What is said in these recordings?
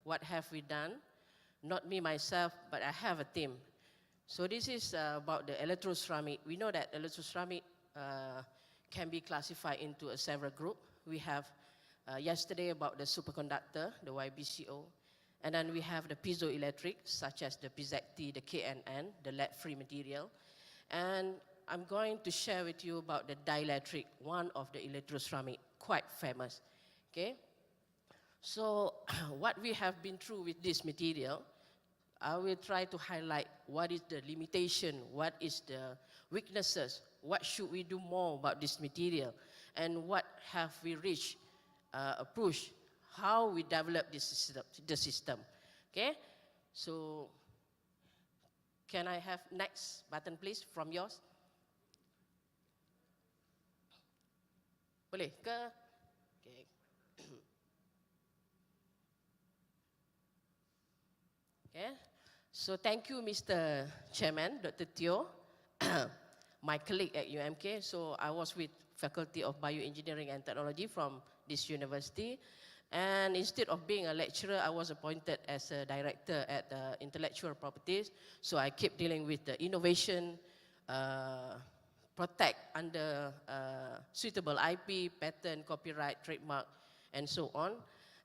what have we done. Not me myself, but I have a team. So this is about the electroceramic. We know that electroceramic can be classified into a several group. We have yesterday about the superconductor, the YBCO, and then we have the piezoelectric, such as the PZT, the KNN, the lead-free material. And I'm going to share with you about the dielectric, one of the electroceramic, quite famous. Okay? So what we have been through with this material, I will try to highlight what is the limitation, what is the weaknesses, what should we do more about this material, and what have we reached a push, how we develop this the system. Okay, so can I have next button please from yours? Boleh ke? Okay. Okay. So thank you, Mr. Chairman, Dr. Teo, my colleague at UMK. So I was with Faculty of Bioengineering and Technology from this university. And instead of being a lecturer, I was appointed as a director at intellectual properties. So I keep dealing with the innovation, protect under suitable IP, patent, copyright, trademark, and so on.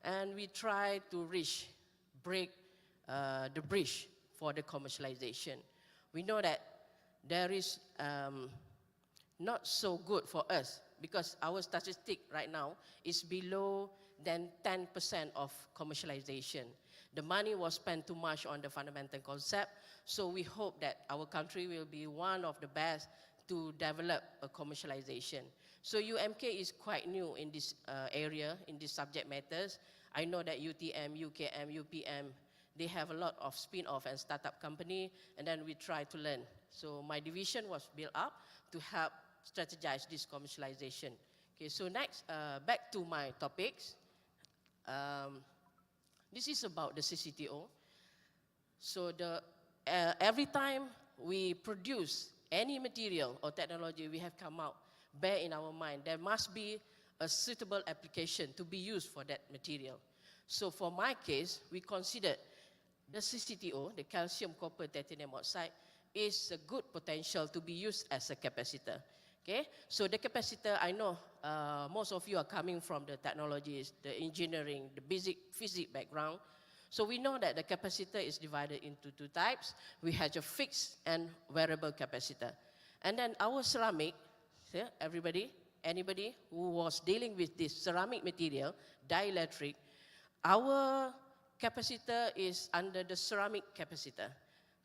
And we try to break the bridge for the commercialization. We know that there is not so good for us because our statistic right now is below than 10% of commercialization. The money was spent too much on the fundamental concept, so we hope that our country will be one of the best to develop a commercialization. So UMK is quite new in this area, in these subject matters. I know that UTM, UKM, UPM, they have a lot of spin-off and startup company, and then we try to learn. So my division was built up to help strategize this commercialization. Okay, so next, back to my topics. This is about the CCTO. So every time we produce any material or technology we have come out, bear in our mind, there must be a suitable application to be used for that material. So for my case, we considered the CCTO, the calcium copper titanium oxide, is a good potential to be used as a capacitor. Okay, so the capacitor, I know most of you are coming from the technologies, the engineering, the basic physics background. So we know that the capacitor is divided into two types. We have a fixed and variable capacitor. And then our ceramic, anybody who was dealing with this ceramic material, dielectric, our capacitor is under the ceramic capacitor.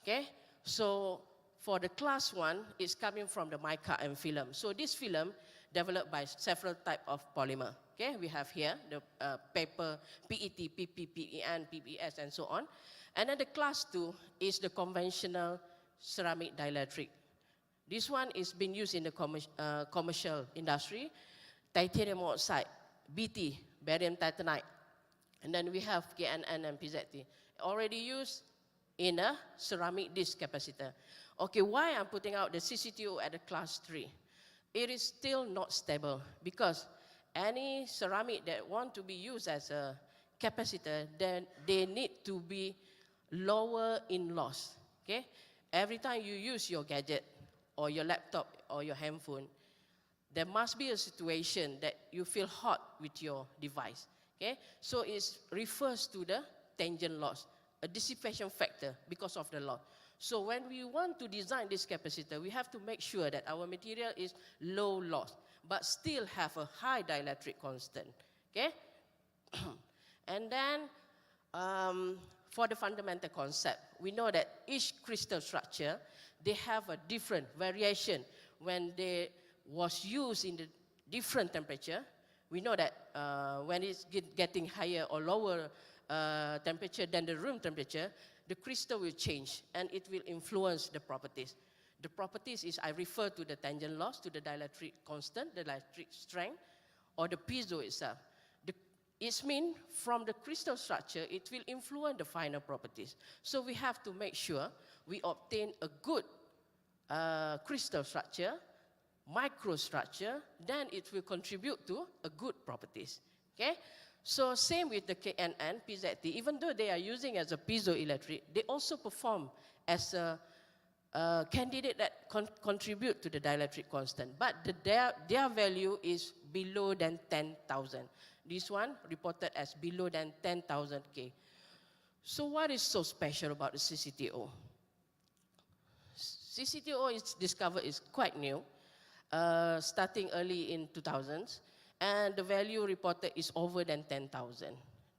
Okay, so for the class 1, it's coming from the mica and film. So this film developed by several types of polymer. Okay, we have here the paper, PET, PP, PEN, PBS, and so on. And then the class 2 is the conventional ceramic dielectric. This one is being used in the commercial industry. Titanium oxide, BT, barium titanite. And then we have KNN and PZT, already used in a ceramic disc capacitor. Okay, why I'm putting out the CCTO at the class 3? It is still not stable because any ceramic that want to be used as a capacitor, then they need to be lower in loss. Okay, every time you use your gadget or your laptop or your handphone, there must be a situation that you feel hot with your device. Okay, so it refers to the tangent loss, a dissipation factor because of the loss. So when we want to design this capacitor, we have to make sure that our material is low loss, but still have a high dielectric constant. Okay, and then for the fundamental concept, we know that each crystal structure, they have a different variation when they was used in the different temperature. We know that when it's getting higher or lower temperature than the room temperature, the crystal will change and it will influence the properties. The properties is, I refer to the tangent loss, to the dielectric constant, the dielectric strength, or the piezo itself. It means from the crystal structure, it will influence the final properties. So we have to make sure we obtain a good crystal structure, microstructure, then it will contribute to a good properties. Okay? So same with the KNN, PZT, even though they are using as a piezoelectric, they also perform as a candidate that contribute to the dielectric constant, but their value is below than 10,000. This one reported as below than 10,000 K. So what is so special about the CCTO? CCTO is discovered is quite new, starting early in 2000s, and the value reported is over than 10,000.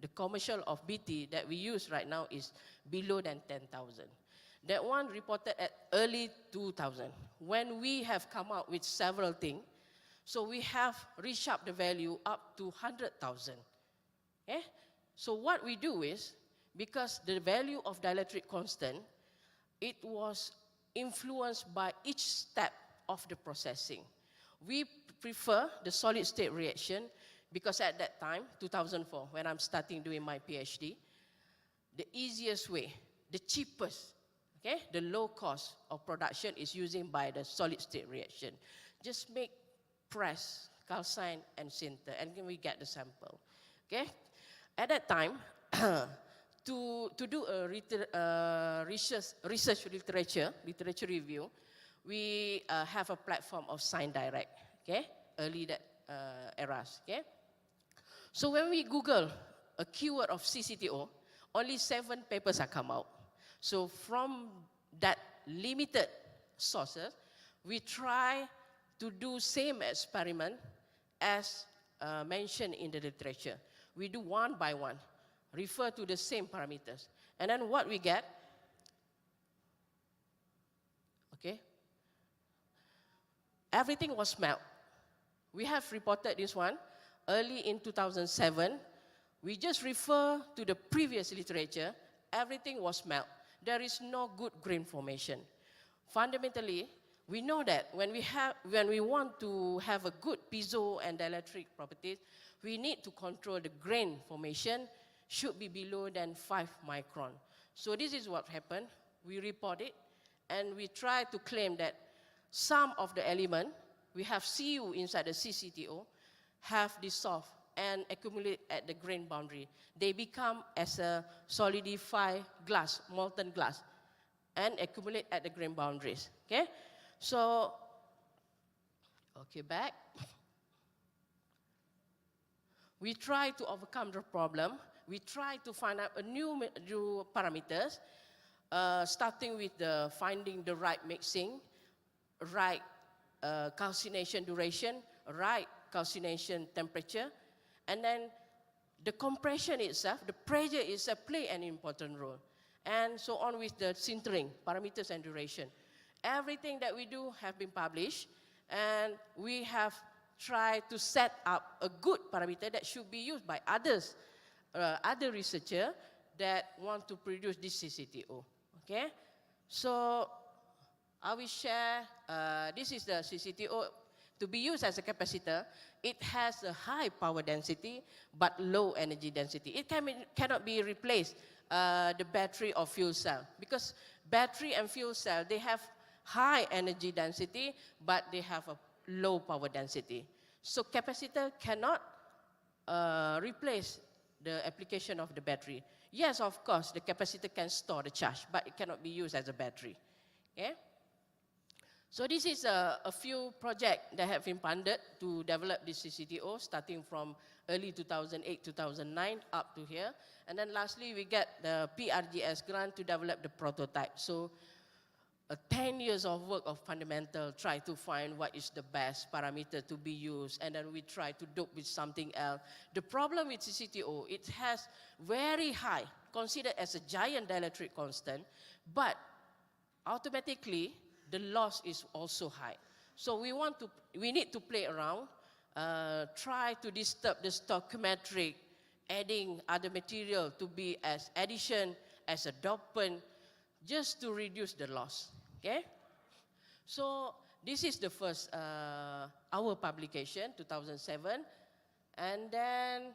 The commercial of BT that we use right now is below than 10,000. That one reported at early 2000, when we have come out with several things. So we have reached up the value up to 100,000. Okay? So what we do is, because the value of dielectric constant, it was influenced by each step of the processing. We prefer the solid state reaction because at that time, 2004, when I'm starting doing my PhD, the easiest way, the cheapest, okay, the low cost of production is using by the solid state reaction. Just make press, calcine, and sinter, and then we get the sample. Okay? At that time, to do a research literature review, we have a platform of Sign Direct, okay? Early that eras, okay? So when we Google a keyword of CCTO, only 7 papers have come out. So from that limited sources, we try to do same experiment as mentioned in the literature. We do one by one, refer to the same parameters. And then what we get, okay, everything was melt. We have reported this one early in 2007. We just refer to the previous literature, everything was melt. There is no good grain formation. Fundamentally, we know that when we want to have a good piezo and dielectric properties, we need to control the grain formation should be below than 5 micron. So this is what happened. We report it, and we try to claim that some of the element, we have Cu inside the CCTO, have dissolved and accumulate at the grain boundary. They become as a solidified glass, molten glass, and accumulate at the grain boundaries, okay? So, okay, back. We try to overcome the problem. We try to find out a new parameters, starting with finding the right mixing, right calcination duration, right calcination temperature, and then the compression itself, the pressure itself play an important role. And so on with the sintering, parameters and duration. Everything that we do have been published, and we have tried to set up a good parameter that should be used by others, other researchers that want to produce this CCTO, okay? So I will share, this is the CCTO to be used as a capacitor. It has a high power density, but low energy density. It cannot be replaced, the battery or fuel cell, because battery and fuel cell, they have high energy density, but they have a low power density. So capacitor cannot replace the application of the battery. Yes, of course, the capacitor can store the charge, but it cannot be used as a battery. Okay? So this is a few projects that have been funded to develop this CCTO, starting from early 2008, 2009, up to here. And then lastly, we get the PRGS grant to develop the prototype. So 10 years of work of fundamental, try to find what is the best parameter to be used, and then we try to dope with something else. The problem with CCTO, it has very high, considered as a giant dielectric constant, but automatically, the loss is also high. So we need to play around, try to disturb the stoichiometric, adding other material to be as addition, as a dopant, just to reduce the loss, okay? So this is the first, our publication, 2007. And then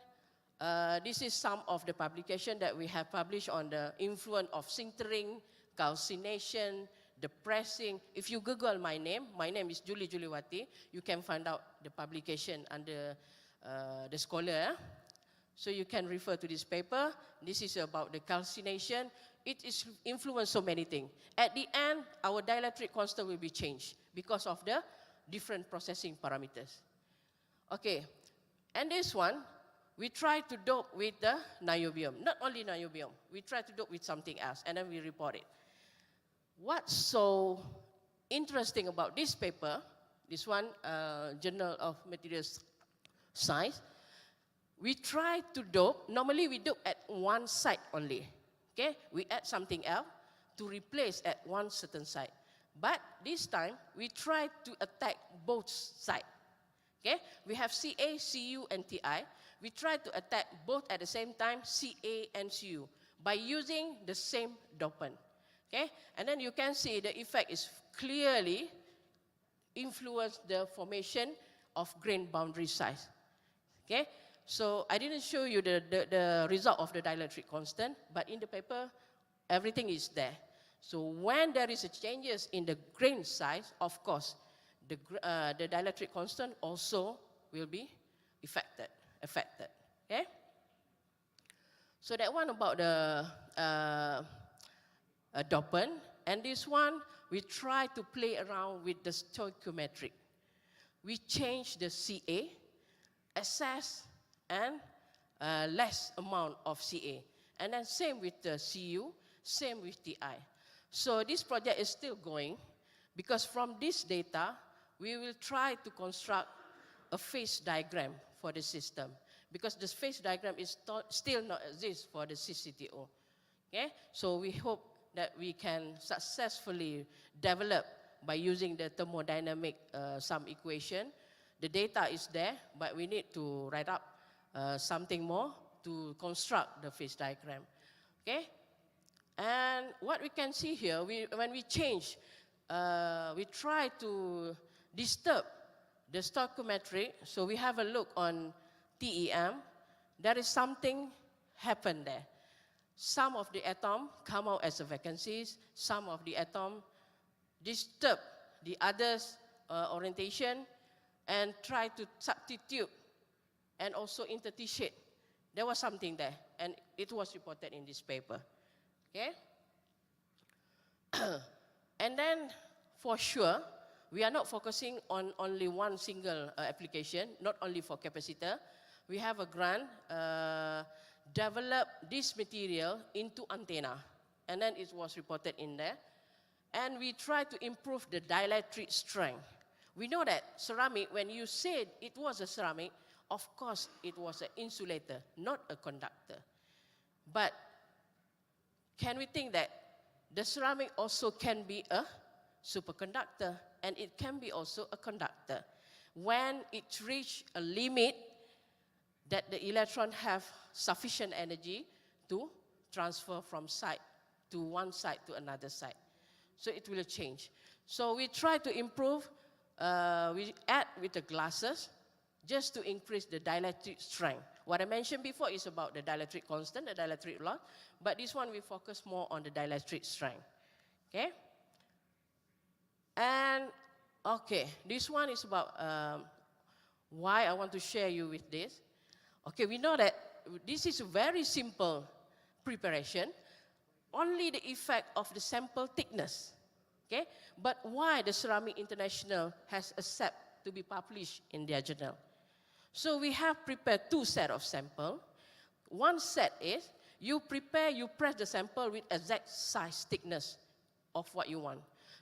this is some of the publication that we have published on the influence of sintering, calcination, the pressing. If you Google my name is Julie Juliwati, you can find out the publication under the scholar. So you can refer to this paper. This is about the calcination. It is influenced so many things. At the end, our dielectric constant will be changed because of the different processing parameters. Okay, and this one, we try to dope with the niobium. Not only niobium, we try to dope with something else, and then we report it. What's so interesting about this paper, this one, Journal of Materials Science, we try to dope, normally we dope at one site only. Okay, we add something else to replace at one certain site. But this time, we try to attack both sides. Okay, we have Ca, Cu, and Ti. We try to attack both at the same time, Ca and Cu, by using the same dopant. Okay, and then you can see the effect is clearly influence the formation of grain boundary size. Okay, so I didn't show you the result of the dielectric constant, but in the paper, everything is there. So when there is a changes in the grain size, of course, the dielectric constant also will be affected. Okay? So that one about the dopant, and this one, we try to play around with the stoichiometric. We change the Ca, excess and less amount of Ca. And then same with the Cu, same with Ti. So this project is still going, because from this data, we will try to construct a phase diagram for the system, because the phase diagram is still not exist for the CCTO. Okay? So we hope that we can successfully develop by using the thermodynamic some equation. The data is there, but we need to write up something more to construct the phase diagram. Okay? And what we can see here, when we change, we try to disturb the stoichiometric. So we have a look on TEM. There is something happened there. Some of the atom come out as a vacancies. Some of the atom disturb the others' orientation and try to substitute and also intertitiate. There was something there, and it was reported in this paper. Okay? And then, for sure, we are not focusing on only one single application, not only for capacitor. We have a grant, develop this material into antenna, and then it was reported in there. And we try to improve the dielectric strength. We know that ceramic, when you said it was a ceramic, of course it was an insulator, not a conductor. But can we think that the ceramic also can be a superconductor, and it can be also a conductor when it reaches a limit that the electron have sufficient energy to transfer from side to one side to another side. So it will change. So we try to improve, we add with the glasses just to increase the dielectric strength. What I mentioned before is about the dielectric constant, the dielectric loss, but this one we focus more on the dielectric strength. Okay? And, okay, this one is about why I want to share you with this. Okay, we know that this is a very simple preparation, only the effect of the sample thickness. Okay? But why the Ceramic International has accepted to be published in their journal? So we have prepared two sets of sample. One set is, you press the sample with exact size thickness of what you want.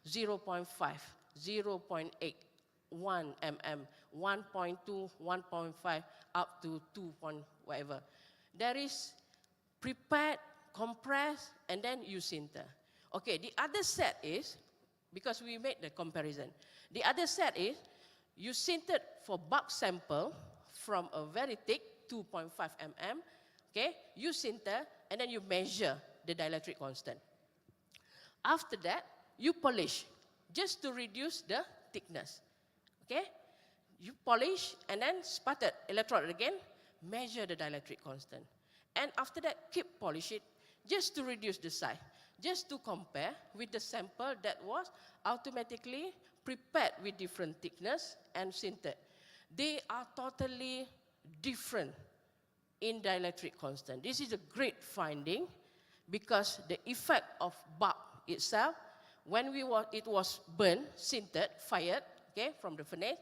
0.5, 0.8, 1 mm, 1.2, 1.5, up to 2 point whatever. There is prepared, compressed, and then you sinter. Okay, the other set is, because we made the comparison, the other set is, you sintered for bulk sample from a very thick, 2.5 mm, okay, you sinter, and then you measure the dielectric constant. After that, you polish, just to reduce the thickness, okay? You polish, and then sputter electrode again, measure the dielectric constant. And after that, keep polish it, just to reduce the size, just to compare with the sample that was automatically prepared with different thickness and sintered. They are totally different in dielectric constant. This is a great finding because the effect of bulk itself, when it was burned, sintered, fired, okay, from the furnace,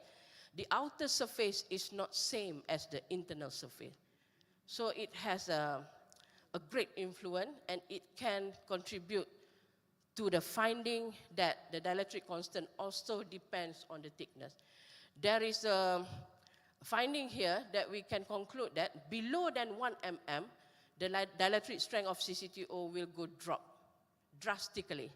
the outer surface is not same as the internal surface. So it has a great influence, and it can contribute to the finding that the dielectric constant also depends on the thickness. There is a finding here that we can conclude that below than 1 mm, the dielectric strength of CCTO will drop drastically.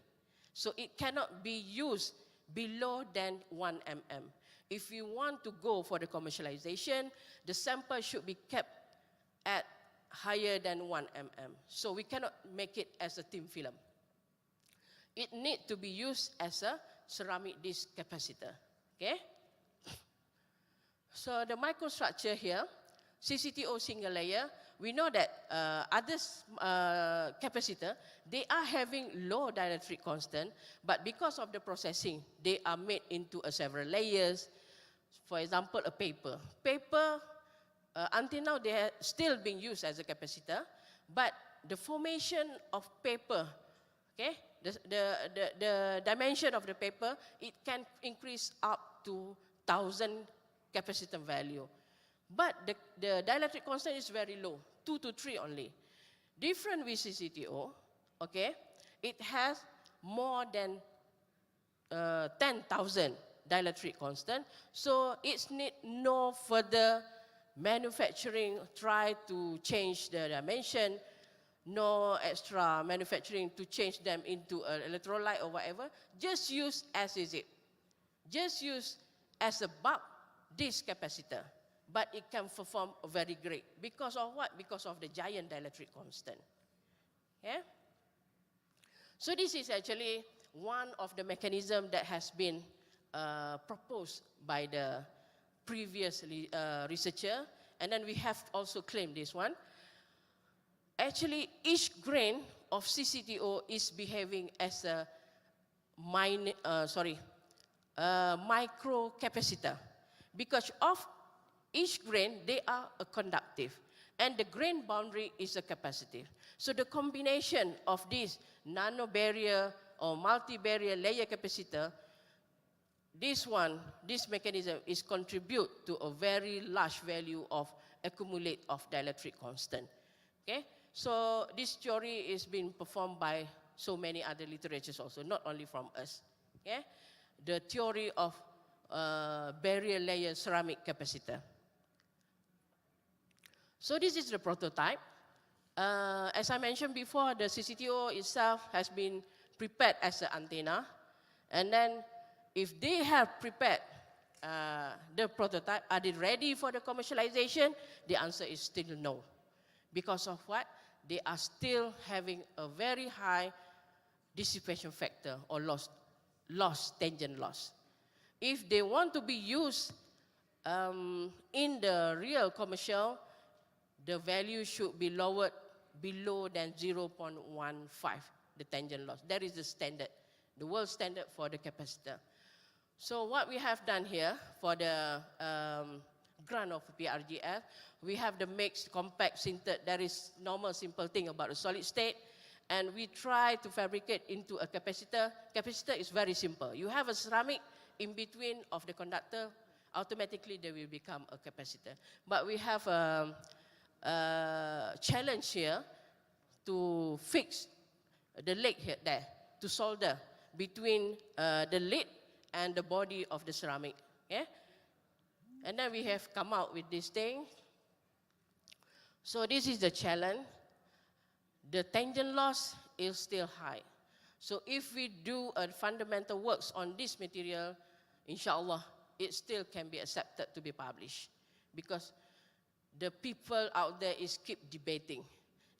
So it cannot be used below than 1 mm. If you want to go for the commercialization, the sample should be kept at higher than 1 mm. So we cannot make it as a thin film. It needs to be used as a ceramic disc capacitor, okay? So the microstructure here, CCTO single layer, we know that other capacitor, they are having low dielectric constant, but because of the processing, they are made into several layers. For example, a paper. Paper, until now, they are still being used as a capacitor, but the formation of paper, okay, the dimension of the paper, it can increase up to 1,000 capacitor value. But the dielectric constant is very low, 2 to 3 only. Different with CCTO, okay, it has more than 10,000 dielectric constant, so it's need no further manufacturing, try to change the dimension, no extra manufacturing to change them into an electrolyte or whatever, just use as is it. Just use as a bulk disc capacitor, but it can perform very great. Because of what? Because of the giant dielectric constant. Yeah? So this is actually one of the mechanisms that has been proposed by the previous researcher, and then we have also claimed this one. Actually, each grain of CCTO is behaving as a micro capacitor. Because of each grain, they are a conductive, and the grain boundary is a capacitive. So the combination of this nano barrier or multi-barrier layer capacitor, this mechanism is contribute to a very large value of accumulate of dielectric constant. Okay, so this theory is being performed by so many other literatures also, not only from us. Okay, the theory of barrier layer ceramic capacitor. So this is the prototype. As I mentioned before, the CCTO itself has been prepared as an antenna. And then if they have prepared the prototype, are they ready for the commercialization? The answer is still no. Because of what? They are still having a very high dissipation factor or tangent loss. If they want to be used in the real commercial, the value should be lowered below than 0.15, the tangent loss. That is the standard, the world standard for the capacitor. So what we have done here for the grant of PRGF, we have the mixed compact sintered. That is normal simple thing about a solid state. And we try to fabricate into a capacitor. Capacitor is very simple. You have a ceramic in between of the conductor, automatically they will become a capacitor. But we have a challenge here to fix the leg here, there, to solder between the lid and the body of the ceramic. Yeah? And then we have come out with this thing. So this is the challenge. The tangent loss is still high. So if we do a fundamental works on this material, inshallah, it still can be accepted to be published. Because the people out there is keep debating.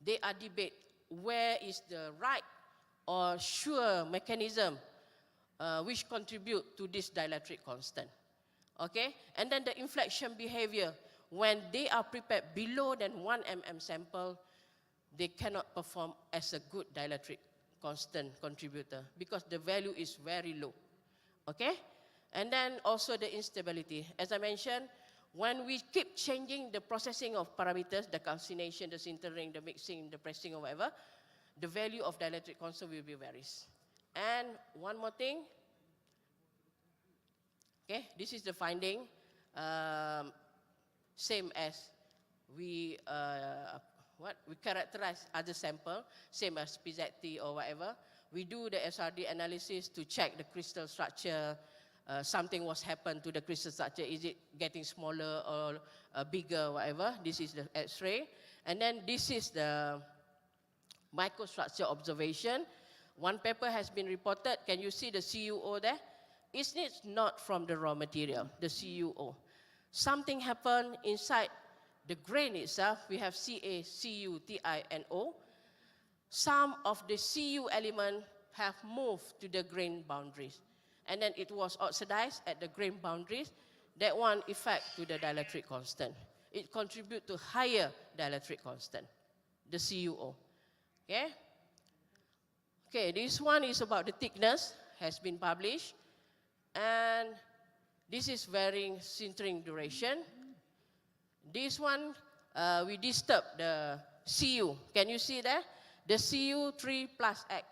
They are debate where is the right or sure mechanism which contribute to this dielectric constant. Okay? And then the inflection behavior, when they are prepared below than 1 mm sample, they cannot perform as a good dielectric constant contributor because the value is very low. Okay? And then also the instability. As I mentioned, when we keep changing the processing of parameters, the calcination, the sintering, the mixing, the pressing or whatever, the value of dielectric constant will be varies. And one more thing, okay, this is the finding, same as we characterize other sample, same as PZT or whatever. We do the SRD analysis to check the crystal structure. Something was happened to the crystal structure. Is it getting smaller or bigger, whatever? This is the X-ray. And then this is the microstructure observation. One paper has been reported. Can you see the CuO there? It's not from the raw material, the CuO. Something happened inside the grain itself. We have Ca, Cu, Ti, and O. Some of the Cu element have moved to the grain boundaries. And then it was oxidized at the grain boundaries. That one effect to the dielectric constant. It contributes to higher dielectric constant, the CuO. Okay? Okay, this one is about the thickness, has been published. And this is varying sintering duration. This one, we disturb the Cu. Can you see that? The Cu3 plus X.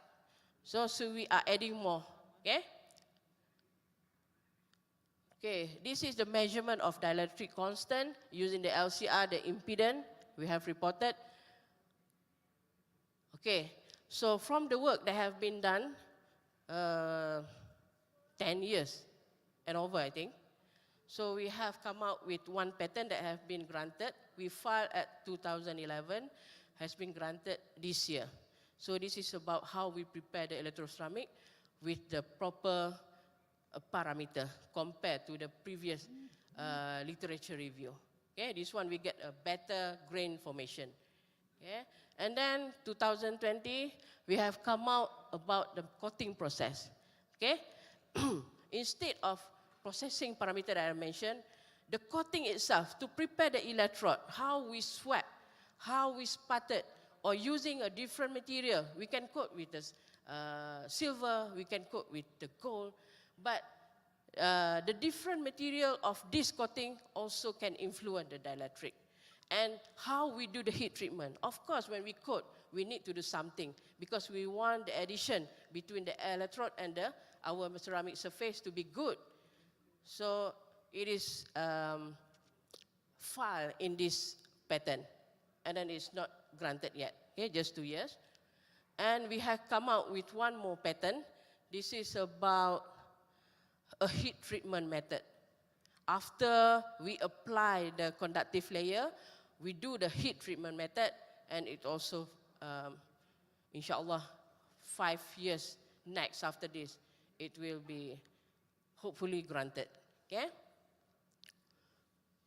So we are adding more. Okay? Okay, this is the measurement of dielectric constant using the LCR, the impedance we have reported. Okay, so from the work that have been done, 10 years and over, I think. So we have come out with one patent that have been granted. We filed at 2011, has been granted this year. So this is about how we prepare the electroceramic with the proper parameter compared to the previous literature review. Okay, this one we get a better grain formation. Okay, and then 2020 we have come out about the coating process. Okay, instead of processing parameter that I mentioned, the coating itself to prepare the electrode, how we sweat, how we sputtered, or using a different material. We can coat with the silver, we can coat with the gold. But the different material of this coating also can influence the dielectric. And how we do the heat treatment. Of course, when we coat, we need to do something because we want the addition between the electrode and our ceramic surface to be good. So it is filed in this patent, and then it's not granted yet. Okay, just 2 years. And we have come out with one more patent. This is about a heat treatment method. After we apply the conductive layer, we do the heat treatment method, and it also, inshallah, 5 years next after this, it will be hopefully granted. Okay?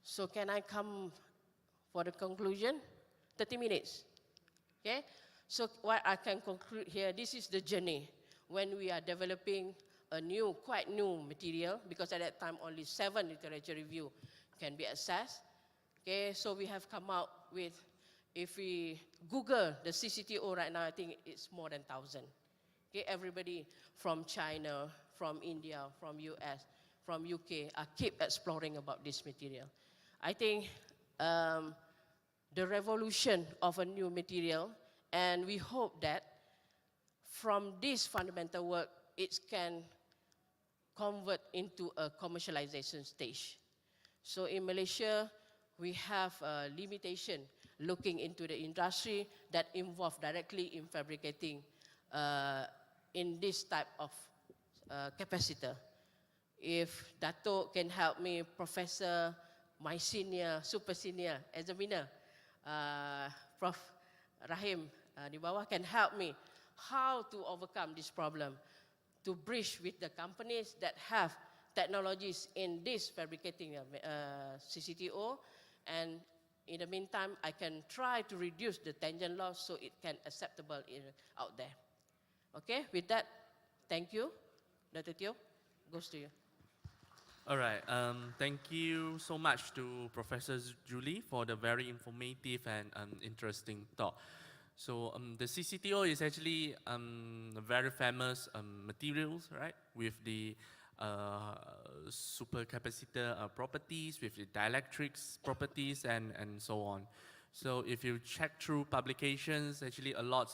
So can I come for the conclusion? 30 minutes. Okay? So what I can conclude here, this is the journey when we are developing a new, quite new material, because at that time only 7 literature review can be accessed. Okay, so we have come out with, if we Google the CCTO right now, I think it's more than 1,000. Okay, everybody from China, from India, from US, from UK keep exploring about this material. I think the revolution of a new material, and we hope that from this fundamental work, it can convert into a commercialization stage. So in Malaysia, we have a limitation looking into the industry that involve directly in fabricating in this type of capacitor. If Dato can help me, Professor, my senior, super senior examiner, Prof. Rahim di bawah can help me how to overcome this problem, to bridge with the companies that have technologies in this fabricating CCTO, and in the meantime, I can try to reduce the tangent loss so it can acceptable out there. Okay, with that, thank you. Dr. Teo, goes to you. All right, thank you so much to Professor Julie for the very informative and interesting talk. So the CCTO is actually a very famous materials, right? With the supercapacitor properties, with the dielectrics properties, and so on. So if you check through publications, actually a lot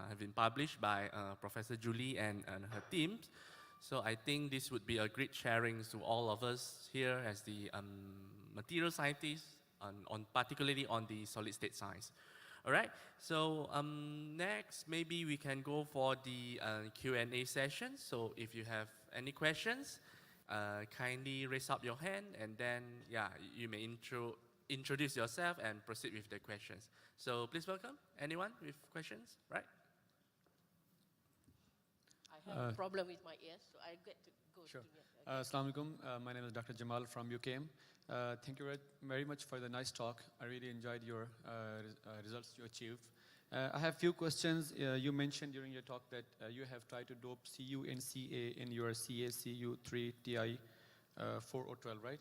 have been published by Professor Julie and her teams. So I think this would be a great sharing to all of us here as the material scientists, particularly on the solid state science. All right, so next maybe we can go for the Q&A session. So if you have any questions, kindly raise up your hand, and then yeah, you may introduce yourself and proceed with the questions. So please welcome anyone with questions, right? I have a problem with my ears, so I get to go Sure. to it. Assalamu alaikum. My name is Dr. Jamal from UKM. Thank you very much for the nice talk. I really enjoyed your results you achieved. I have few questions. You mentioned during your talk that you have tried to dope Cu and Ca in your CaCu3 Ti 4 or 12, right?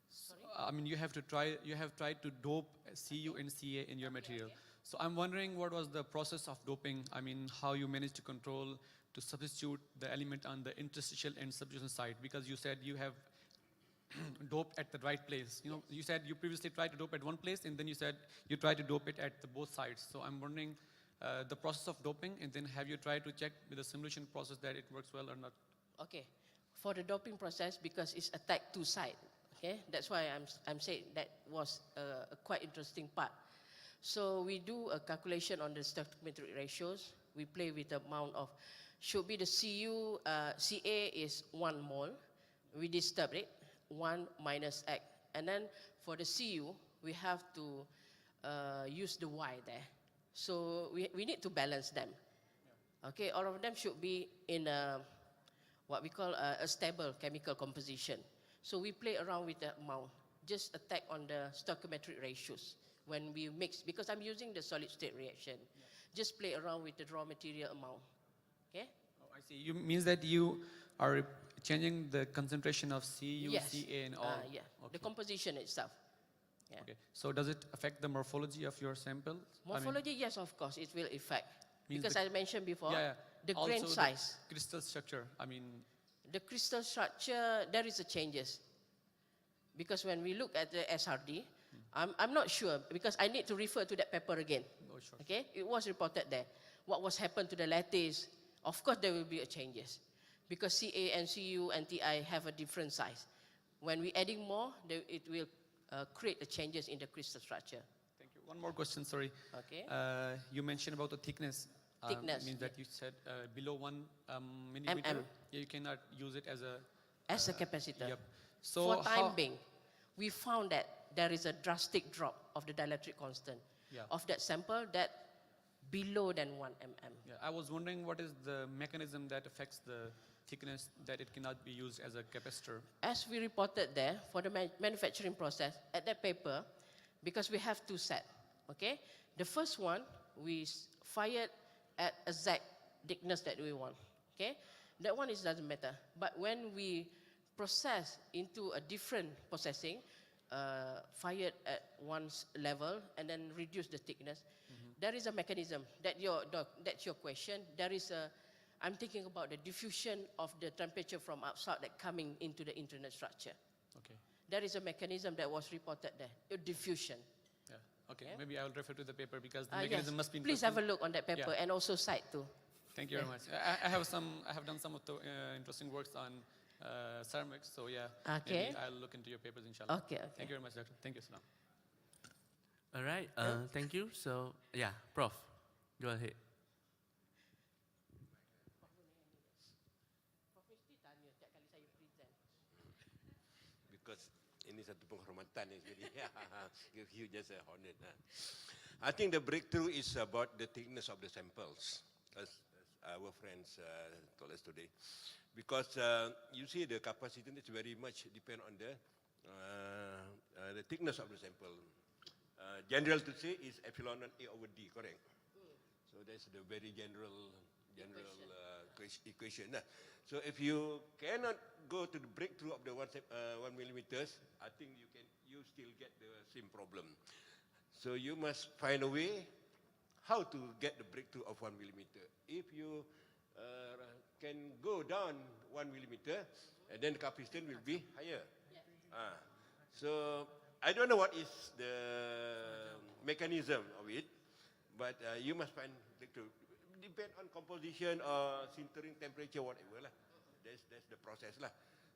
Sorry? I mean, you have tried to dope Cu and Ca in your material. Okay. So I'm wondering what was the process of doping? I mean, how you managed to control to substitute the element on the interstitial and substitution side, because you said you have doped at the right place. You know, you said you previously tried to dope at one place, and then you said you tried to dope it at both sides. So I'm wondering the process of doping, and then have you tried to check with the simulation process that it works well or not? Okay, for the doping process, because it's attacked two sides, okay, that's why I'm saying that was a quite interesting part. So we do a calculation on the stoichiometric ratios. We play with the amount of, should be the Ca is 1 mole. We disturb it, 1 minus X. And then for the Cu, we have to use the Y there. So we need to balance them. Yeah. Okay, all of them should be in what we call a stable chemical composition. So we play around with the amount, just attack on the stoichiometric ratios when we mix, because I'm using the solid state reaction. Yeah. Just play around with the raw material amount. Okay? Oh, I see. You means that you are changing the concentration of Cu, yes. Ca, and all. Yeah, okay. the composition itself. Yeah. Okay. So does it affect the morphology of your sample? Morphology, yes, of course, it will affect. Means Because I mentioned before, the also grain size. The crystal structure, I mean. The crystal structure, there is a changes. Because when we look at the SRD, I'm not sure, because I need to refer to that paper again. Oh, sure. Okay, it was reported there. What was happened to the lattice? Of course, there will be a changes, because Ca and Cu and Ti have a different size. When we adding more, it will create the changes in the crystal structure. Thank you. One more question, sorry. Okay. You mentioned about the thickness. Thickness. Means that you said below 1 millimeter, you cannot use it as a capacitor. Yep. So for time being, we found that there is a drastic drop of the dielectric constant of that sample that below than 1 mm. Yeah, I was wondering what is the mechanism that affects the thickness that it cannot be used as a capacitor. As we reported there, for the manufacturing process, at that paper, because we have two sets, okay? The first one, we fired at exact thickness that we want, okay? That one doesn't matter. But when we process into a different processing, fired at one level and then reduce the thickness, there is a mechanism. That's your question. There is a, I'm thinking about the diffusion of the temperature from outside that coming into the internal structure. Okay. There is a mechanism that was reported there, a diffusion. Yeah. Okay. Yeah. Maybe I will refer to the paper because the mechanism must be. Please have a look on that paper and also cite too. Thank you very much. I have done some of the interesting works on ceramics. So yeah. Okay. Maybe I'll look into your papers, inshallah. Okay. Thank you very much, doctor. Thank you, Salam. All right, thank you. So, yeah, Prof, go ahead. Because ini satu penghormatan jadi give you just a honor. I think the breakthrough is about the thickness of the samples, as our friends told us today. Because you see the capacitance is very much depend on the thickness of the sample. General to say is epsilon naught A over D, correct? So that's the very general equation. So if you cannot go to the breakthrough of the 1 millimeters, I think you still get the same problem. So you must find a way how to get the breakthrough of 1 millimeter. If you can go down 1 millimeter, and then the capstan will be higher. So I don't know what is the mechanism of it, but you must find breakthrough. Depend on composition or sintering temperature, whatever lah. That's the process lah.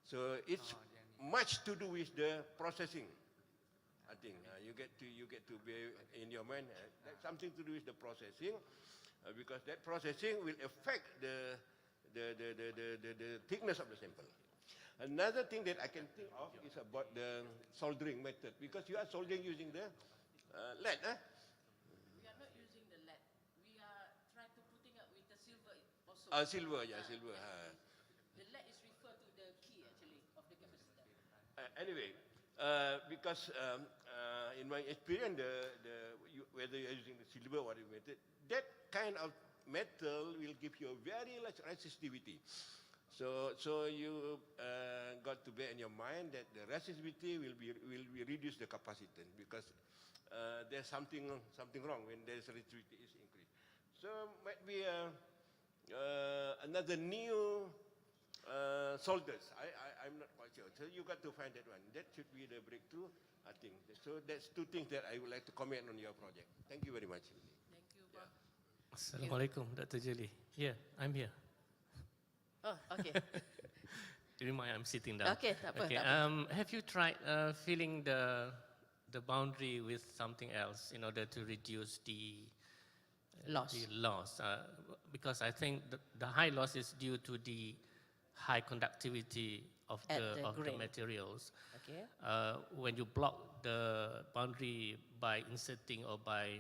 So it's much to do with the processing. I think you get to be in your mind that's something to do with the processing, because that processing will affect the thickness of the sample. Another thing that I can think of is about the soldering method, because you are soldering using the lead. We are not using the lead. We are trying to putting up with the silver also. Silver, yeah, silver. The lead is referred to the key actually of the capacitor. Anyway, because in my experience, whether you're using the silver or whatever method, that kind of metal will give you a very large resistivity. So you got to bear in your mind that the resistivity will reduce the capacitance, because there's something wrong when the resistivity is increased. So might be another new solders. I'm not quite sure. So you got to find that one. That should be the breakthrough, I think. So that's two things that I would like to comment on your project. Thank you very much. Thank you, Prof. Assalamualaikum, Dr. Julie. Yeah, I'm here. Oh, okay. Do you mind I'm sitting down? Okay, tak apa, Okay. tak apa. Have you tried filling the boundary with something else in order to reduce the Loss. The loss? Because I think the high loss is due to the high conductivity of At the the grain. materials. Okay. When you block the boundary by inserting or by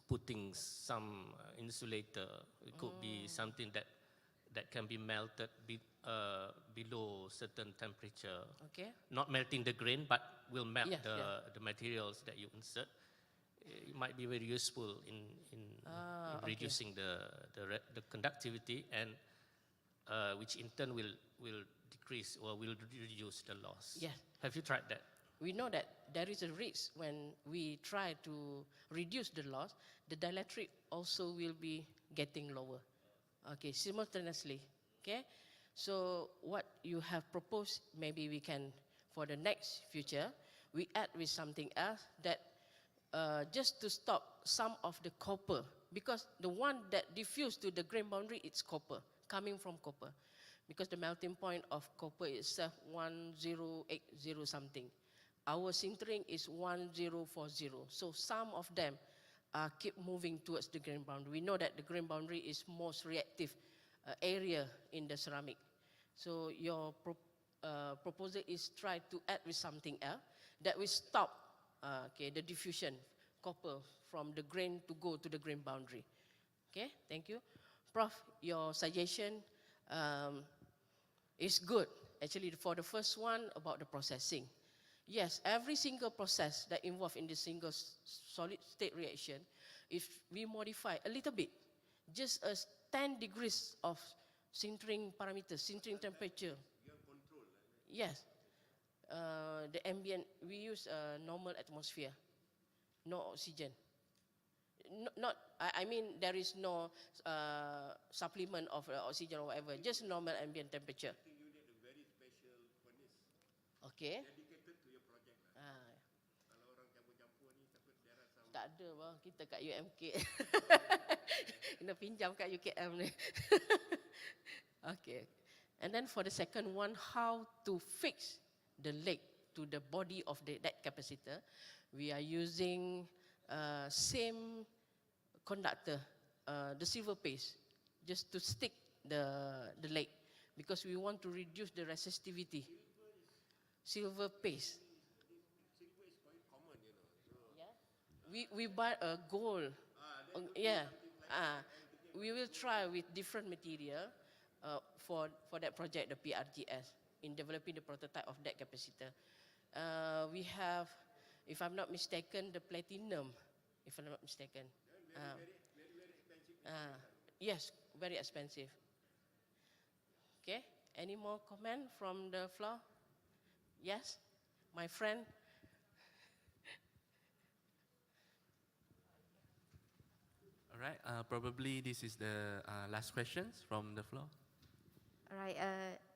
putting some insulator, it could be something that can be melted below certain temperature. Okay. Not melting the grain, but will melt Yes, the materials that you insert. It might be very useful in Okay. reducing the conductivity, and which in turn will decrease or will reduce the loss. Yes. Have you tried that? We know that there is a risk when we try to reduce the loss, the dielectric also will be getting lower. Okay, simultaneously. Okay, so what you have proposed, maybe we can, for the next future, we add with something else that just to stop some of the copper, because the one that diffuse to the grain boundary, it's copper, coming from copper, because the melting point of copper is 1080 something. Our sintering is 1040. So some of them keep moving towards the grain boundary. We know that the grain boundary is most reactive area in the ceramic. So your proposal is try to add with something else that will stop the diffusion copper from the grain to go to the grain boundary. Okay, thank you. Prof, your suggestion is good. Actually, for the first one about the processing. Yes, every single process that involved in the single solid state reaction, if we modify a little bit, just as 10 degrees of sintering parameters, sintering temperature. Yes, the ambient, we use normal atmosphere, no oxygen. I mean, there is no supplement of oxygen or whatever, just normal ambient temperature. I think you need a very special furnace Okay. dedicated to your project. Kalau orang campur-campur ni, takut there are some. Tak ada bang, kita kat UMK. Kena pinjam kat UKM ni. Okay. And then for the second one, how to fix the leg to the body of that capacitor. We are using same conductor, the silver paste, just to stick the leg, because we want to reduce the resistivity. Silver paste. Silver is quite common, you know. So Yeah. We buy a gold. Yeah. We will try with different material for that project, the PRGS, in developing the prototype of that capacitor. We have, if I'm not mistaken, the platinum, if I'm not mistaken. very expensive. Yes, very expensive. Okay, any more comment from the floor? Yes, my friend. All right, probably this is the last questions from the floor. All right,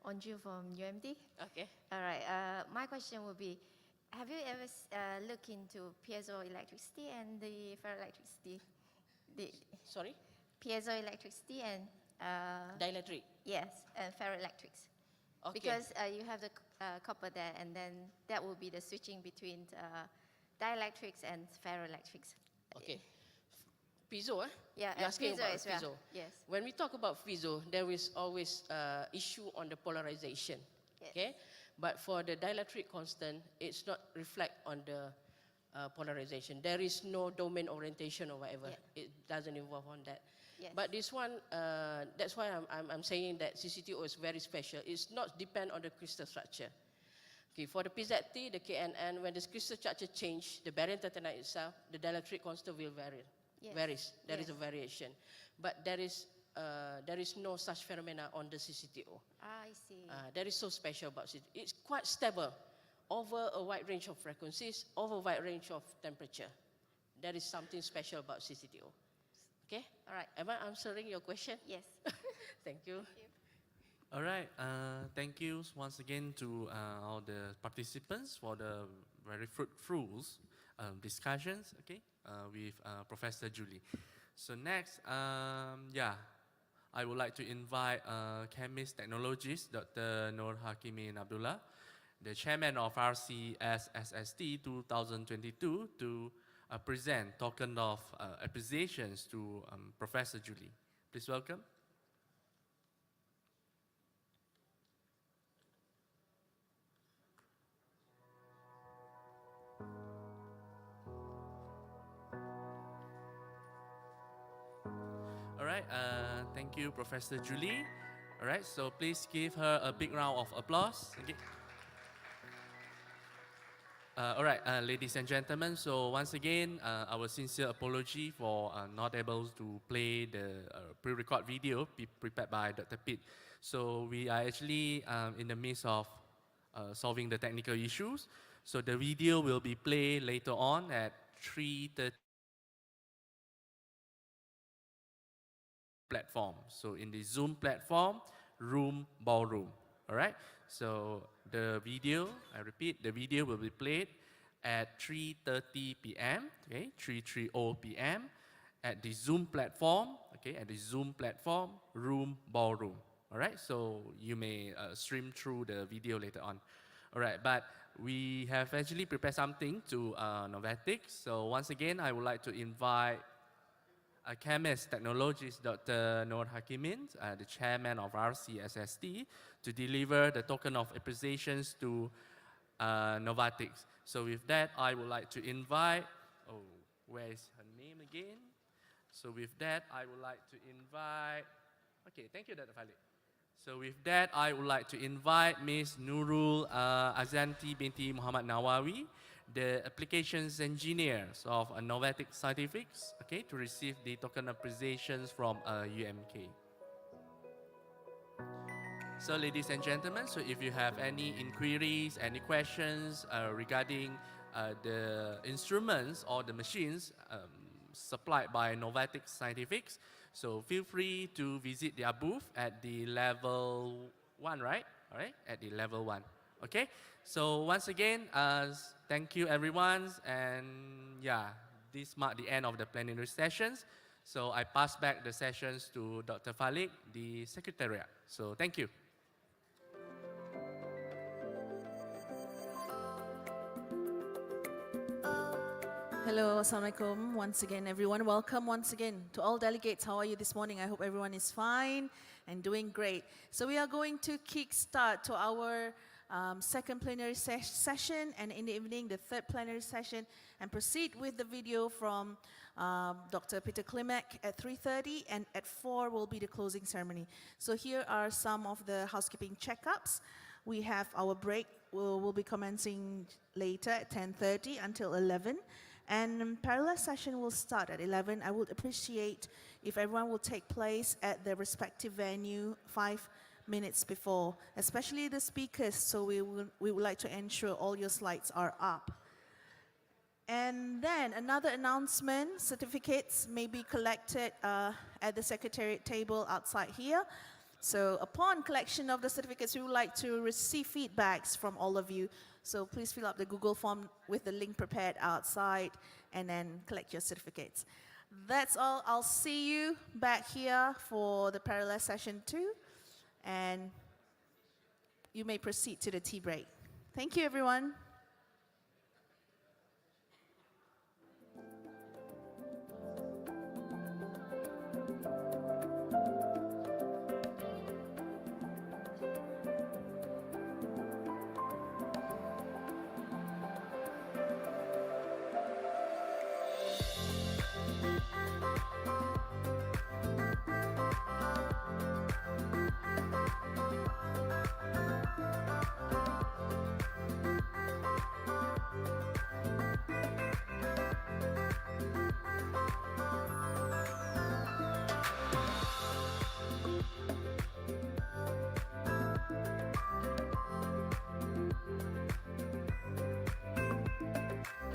Onju from UMD. Okay. All right, my question would be, have you ever looked into piezoelectricity and the ferroelectricity? The Sorry? piezoelectricity and Dielectric. yes, and ferroelectrics. Okay. Because you have the copper there, and then that will be the switching between dielectrics and ferroelectrics. Okay. Piezo, eh? Yeah, You're and asking piezo about as well. piezo. Yes. When we talk about piezo, there is always issue on the polarization. Yes. Okay? But for the dielectric constant, it's not reflect on the polarization. There is no domain orientation or whatever. Yeah. It doesn't involve on that. Yes. But this one, that's why I'm saying that CCTO is very special. It's not depend on the crystal structure. Okay, for the PZT, the KNN, when the crystal structure change, the barium titanite itself, the dielectric constant will vary. Yes. Varies. There is Yes. a variation. But there is no such phenomena on the CCTO. Ah, I see. That is so special about CCTO. It's quite stable over a wide range of frequencies, over a wide range of temperature. That is something special about CCTO. Okay? All right. Am I answering your question? Yes. Thank you. All right, thank you once again to all the participants for the very fruitful discussions, okay, with Professor Julie. So next, yeah, I would like to invite chemist technologist Dr. Nur Hakimin Abdullah, the chairman of RCSSST2022, to present token of appreciations to Professor Julie. Please welcome. All right, thank you, Professor Julie. All right, so please give her a big round of applause. Okay. All right, ladies and gentlemen, so once again, our sincere apology for not able to play the pre-record video prepared by Dr. Pitt. So we are actually in the midst of solving the technical issues. So the video will be played later on at 3:30 platform. So in the Zoom platform, room, ballroom. All right. So the video, I repeat, the video will be played at 3:30 p.m. Okay, 3:30 p.m. at the Zoom platform. Okay, at the Zoom platform, room, ballroom. All right. So you may stream through the video later on. All right, but we have actually prepared something to Novatics. So once again, I would like to invite a chemist technologist, Dr. Nur Hakimin, the chairman of RCSST, to deliver the token of appreciations to Novatics. So with that, I would like to invite, oh, where is her name again? So with that, I would like to invite, okay, thank you, Dr. Falik. So with that, I would like to invite Ms. Nurul Azanti binti Muhammad Nawawi, the applications engineers of Novatic Scientifics, okay, to receive the token appreciations from UMK. So ladies and gentlemen, so if you have any inquiries, any questions regarding the instruments or the machines supplied by Novatic Scientifics, so feel free to visit their booth at the level 1, right? All right, at the level 1. Okay, so once again, thank you everyone, and yeah, this marked the end of the plenary sessions. So I pass back the sessions to Dr. Falik, the secretariat. So thank you. Hello, Assalamualaikum. Once again, everyone, welcome once again to all delegates. How are you this morning? I hope everyone is fine and doing great. So we are going to kickstart to our second plenary session, and in the evening, the third plenary session, and proceed with the video from Dr. Peter Klimek at 3:30, and at 4 will be the closing ceremony. So here are some of the housekeeping checkups. We have our break, will be commencing later at 10:30 until 11. And parallel session will start at 11. I would appreciate if everyone will take place at their respective venue 5 minutes before, especially the speakers, so we would like to ensure all your slides are up. And then another announcement, certificates may be collected at the secretariat table outside here. So upon collection of the certificates, we would like to receive feedbacks from all of you. So please fill up the Google form with the link prepared outside and then collect your certificates. That's all. I'll see you back here for the parallel session 2. And you may proceed to the tea break. Thank you, everyone.